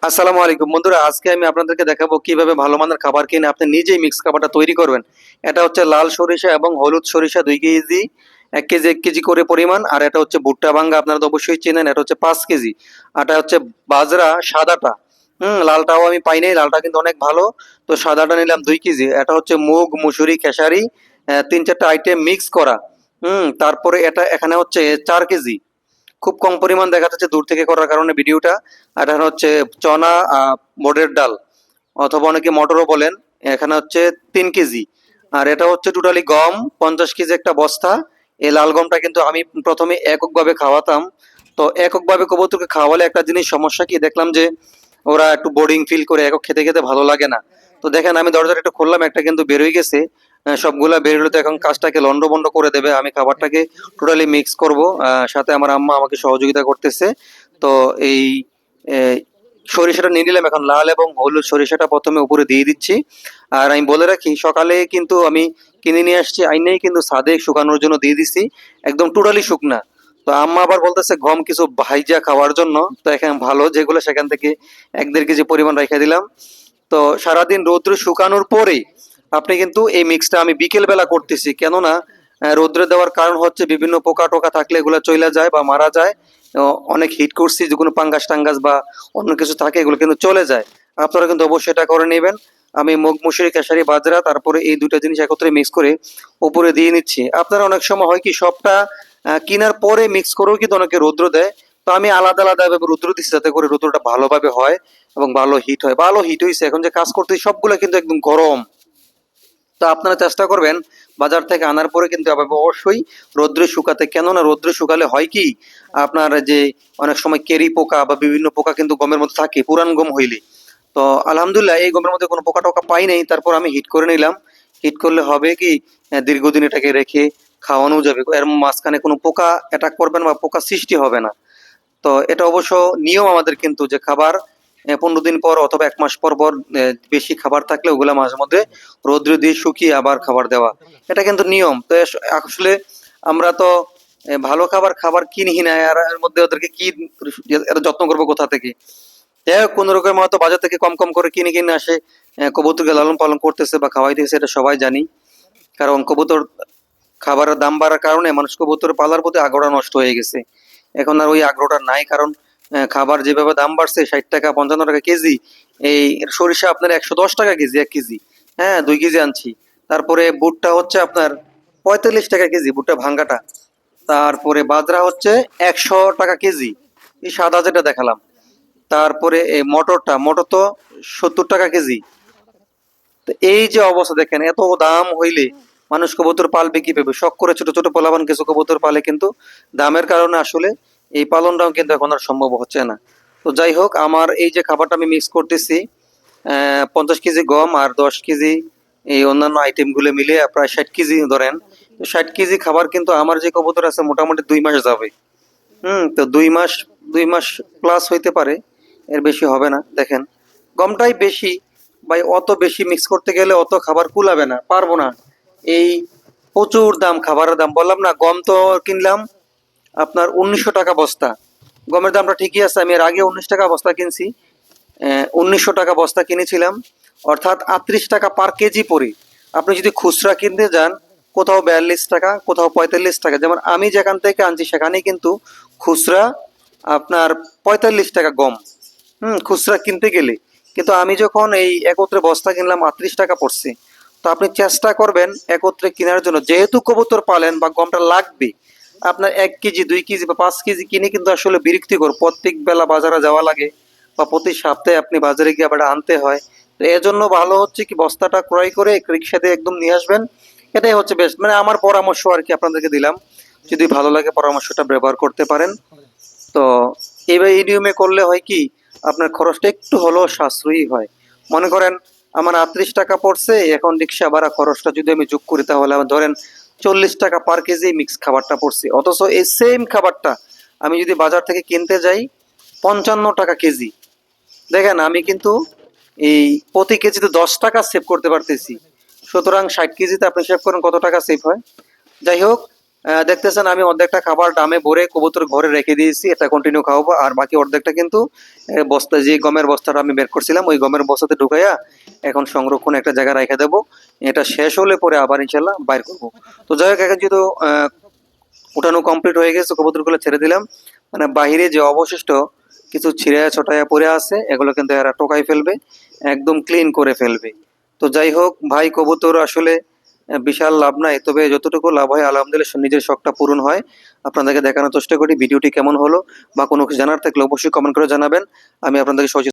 আসসালামু আলাইকুম বন্ধুরা, আজকে আমি আপনাদেরকে দেখাবো কিভাবে ভালো মানের খাবার কিনে আপনি নিজেই মিক্স খাবারটা তৈরি করবেন। এটা হচ্ছে লাল সরিষা এবং হলুদ সরিষা 2 কেজি, 1 কেজি 1 কেজি করে পরিমাণ। আর এটা হচ্ছে ভুট্টা ভাঙ্গা, আপনারা তো অবশ্যই চেনেন, এটা হচ্ছে 5 কেজি। আর এটা হচ্ছে বাজরা সাদাটা। লালটাও আমি পাই নাই, লালটা কিন্তু অনেক ভালো। তো সাদাটা নিলাম 2 কেজি। এটা হচ্ছে মুগ, মুসুরি, খেসারি, 3-4টা আইটেম মিক্স করা। তারপরে এটা এখানে হচ্ছে 4 কেজি। খুব কম পরিমাণ দেখা যাচ্ছে দূর থেকে করার কারণে ভিডিওটা। আর এখানে হচ্ছে চনা, মোটের ডাল অথবা অনেকে মটরও বলেন। এখানে হচ্ছে 3 কেজি। আর এটা হচ্ছে টোটালি গম, 50 কেজি একটা বস্তা। এই লাল গমটা কিন্তু আমি প্রথমে এককভাবে খাওয়াতাম। তো এককভাবে কবুতরকে খাওয়ালে একটা জিনিস সমস্যা কি দেখলাম, যে ওরা একটু বোরিং ফিল করে, একক খেতে খেতে ভালো লাগে না। তো দেখেন আমি দরজাটা একটু খুললাম, একটা কিন্তু বেরোয় গেছে। সবগুলা বেরোলে তো এখন কাজটাকে লন্ডভন্ড করে দেবে। আমি খাবারটাকে টোটালি মিক্স করব। সাথে আমার আম্মা আমাকে সহযোগিতা করতেছে। তো এই সরিষাটা নিয়ে নিলাম, এখন লাল এবং হলুদ সরিষাটা প্রথমে উপরে দিয়ে দিচ্ছি। আর আমি বলে রাখি, সকালে কিন্তু আমি কিনে নিয়ে আসছি, আইনেই কিন্তু ছাদে শুকানোর জন্য দিয়ে দিছি, একদম টোটালি শুকনা। তো আম্মা আবার বলতেছে গম কিছু ভাইজা খাওয়ার জন্য। তো এখানে ভালো যেগুলো সেখান থেকে 1-1.5 কেজি পরিমাণ রেখে দিলাম। তো সারাদিন রৌদ্রে শুকানোর পরে আপনি কিন্তু এই মিক্সটা আমি বিকেল বেলা করতেছি, কেননা রৌদ্রে দেওয়ার কারণ হচ্ছে বিভিন্ন পোকা টোকা থাকলে এগুলো চলে যায় বা মারা যায়। অনেক হিট করছি, যে কোনো পাঙ্গাস টাঙ্গাস বা অন্য কিছু থাকে, এগুলো কিন্তু চলে যায়। আপনারা কিন্তু অবশ্যই এটা করে নেবেন। আমি মুগ, মুসুরি, খেসারি, বাজরা, তারপরে এই দুটো জিনিস একত্রে মিক্স করে উপরে দিয়ে নিচ্ছি। আপনারা অনেক সময় হয় কি সবটা কেনার পরে মিক্স করেও কিন্তু অনেকে রৌদ্র দেয়। তো আমি আলাদা আলাদা ভাবে রৌদ্র দিচ্ছি, যাতে করে রৌদ্রটা ভালোভাবে হয় এবং ভালো হিট হয়। ভালো হিট হয়েছে, এখন যে কাজ করতেছি সবগুলো কিন্তু একদম গরম। তো আপনারা চেষ্টা করবেন বাজার থেকে আনার পরে কিন্তু আবার অবশ্যই রৌদ্রে শুকাতে, কেননা রৌদ্রে শুকালে হয় কি, আপনার যে অনেক সময় কেরি পোকা বা বিভিন্ন পোকা কিন্তু গমের মধ্যে থাকে পুরান গম হইলে। তো আলহামদুলিল্লাহ এই গমের মধ্যে কোনো পোকা টোকা পাই নাই, তারপর আমি হিট করে নিলাম। হিট করলে হবে কি, দীর্ঘদিন এটাকে রেখে খাওয়ানো যাবে, এর মাঝখানে কোনো পোকা অ্যাটাক করবে না বা পোকা সৃষ্টি হবে না। তো এটা অবশ্য নিয়ম আমাদের, কিন্তু যে খাবার 15 দিন পর অথবা 1 মাস পর পর বেশি খাবার থাকলে ওগুলা মাঝে মধ্যে রৌদ্রে দিয়ে শুকিয়ে আবার খাবার দেওয়া, এটা কিন্তু নিয়ম। তো আসলে আমরা তো ভালো খাবার খাবার কিনি না, আর এর মধ্যে ওদেরকে কি এত যত্ন করবো কোথা থেকে? কোন রকমের হয়তো বাজার থেকে কম কম করে কিনে কিনে আসে, কবুতরকে লালন পালন করতেছে বা খাওয়াইতেছে, এটা সবাই জানি। কারণ কবুতর খাবারের দাম বাড়ার কারণে মানুষ কবুতর পালার প্রতি আগ্রহটা নষ্ট হয়ে গেছে। এখন আর ওই আগ্রহটা নাই, কারণ খাবার যেভাবে দাম বাড়ছে, 60 টাকা 55 টাকা কেজি। এই সরিষা আপনার 110 টাকা কেজি, 1 কেজি। হ্যাঁ, 2 কেজি আনছি। তারপরে বুটটা হচ্ছে আপনার 45 টাকা কেজি, বুটটা ভাঙ্গাটা। তারপরে বাজরা হচ্ছে 100 টাকা কেজি, এই সাদা যেটা দেখালাম। তারপরে এই মটর তো 70 টাকা কেজি। তো এই যে অবস্থা দেখেন, এত দাম হইলে মানুষ কবুতর পালবে কিভাবে? শখ করে ছোট ছোট পোলাপান কিছু কবুতর পালে, কিন্তু দামের কারণে আসলে এই পালনটাও কিন্তু এখন আর সম্ভব হচ্ছে না। তো যাই হোক, আমার এই যে খাবারটা আমি মিক্স করতেছি, 50 কেজি গম আর 10 কেজি এই অন্যান্য আইটেম গুলো মিলে প্রায় 60 কেজি ধরেন। 60 কেজি খাবার কিন্তু আমার যে কবুতর আছে মোটামুটি 2 মাস যাবে। তো 2 মাস, 2 মাস প্লাস হইতে পারে, এর বেশি হবে না। দেখেন গমটাই বেশি, ভাই অত বেশি মিক্স করতে গেলে অত খাবার কুলাবে না, পারবো না। এই প্রচুর দাম, খাবারের দাম বললাম না, গম তো কিনলাম আপনার 1900 টাকা বস্তা। গমের দামটা ঠিকই আছে, আমি এর আগে 19 টাকা বস্তা কিনছি। 1900 টাকা বস্তা কিনেছিলাম, অর্থাৎ 38 টাকা পার কেজি পরে। আপনি যদি খুচরা কিনতে যান, কোথাও 42 টাকা, কোথাও 45 টাকা। যেমন আমি যেখান থেকে আনছি সেখানে কিন্তু খুচরা আপনার 45 টাকা গম, খুচরা কিনতে গেলে। কিন্তু আমি যখন এই একত্রে বস্তা কিনলাম, 38 টাকা পড়ছে। তো আপনি চেষ্টা করবেন একত্রে কেনার জন্য, যেহেতু কবুতর পালেন বা গমটা লাগবে আপনার। 1 কেজি 2 কেজি বা 5 কেজি কিনে কিন্তু আসলে বিরক্তিকর, প্রত্যেক বেলা বাজারে যাওয়া লাগে বা প্রতি সপ্তাহে আপনি বাজারে গিয়ে আবার আনতে হয়। তো এর জন্য ভালো হচ্ছে কি, বস্তাটা ক্রয় করে রিক্সাতে একদম নিয়ে আসবেন। এটাই হচ্ছে বেস্ট, মানে আমার পরামর্শ আর কি আপনাদেরকে দিলাম। যদি ভালো লাগে পরামর্শটা ব্যবহার করতে পারেন। তো এইভাবে এই নিয়মে করলে হয় কি, আপনার খরচটা একটু হলেও সাশ্রয়ী হয়। মনে করেন আমার 38 টাকা পড়ছে, এখন রিক্সা ভাড়া খরচটা যদি আমি যোগ করি, তাহলে আমার ধরেন 40 টাকা পার কেজি মিক্স খাবারটা পড়ছে। অথচ এই সেম খাবারটা আমি যদি বাজার থেকে কিনতে যাই 55 টাকা কেজি। দেখেন আমি কিন্তু এই প্রতি কেজিতে 10 টাকা সেভ করতে পারতেছি। সুতরাং 60 কেজিতে আপনি সেভ করেন কত টাকা সেভ হয়। যাই হোক, দেখতেছেন আমি অর্ধেকটা খাবার ড্রামে ভরে কবুতর ঘরে রেখে দিয়েছি, এটা কন্টিনিউ খাওয়াবো। আর বাকি অর্ধেকটা কিন্তু বস্তা, যে গমের বস্তাটা আমি বের করছিলাম ওই গমের বস্তাতে ঢুকাইয়া এখন সংরক্ষণ একটা জায়গায় রেখে দেবো। এটা শেষ হলে পরে আবার ইনশাল্লাহ বাইর করবো। তো যাই হোক, এখন যেহেতু উঠানো কমপ্লিট হয়ে গেছে, কবুতরগুলো ছেড়ে দিলাম। মানে বাহিরে যে অবশিষ্ট কিছু ছিঁড়া ছটাইয়া পড়ে আছে এগুলো কিন্তু এরা টোকাই ফেলবে, একদম ক্লিন করে ফেলবে। তো যাই হোক ভাই, কবুতর আসলে বিশাল লাভ নাই, তবে যতটুকু লাভ হয় আলহামদুলিল্লাহ নিজের শখটা পূরণ হয়। আপনাদেরকে দেখানোর চেষ্টা করি। ভিডিওটি কেমন হলো বা কোনো কিছু জানার থাকলে অবশ্যই কমেন্ট করে জানাবেন, আমি আপনাদেরকে সহযোগিতা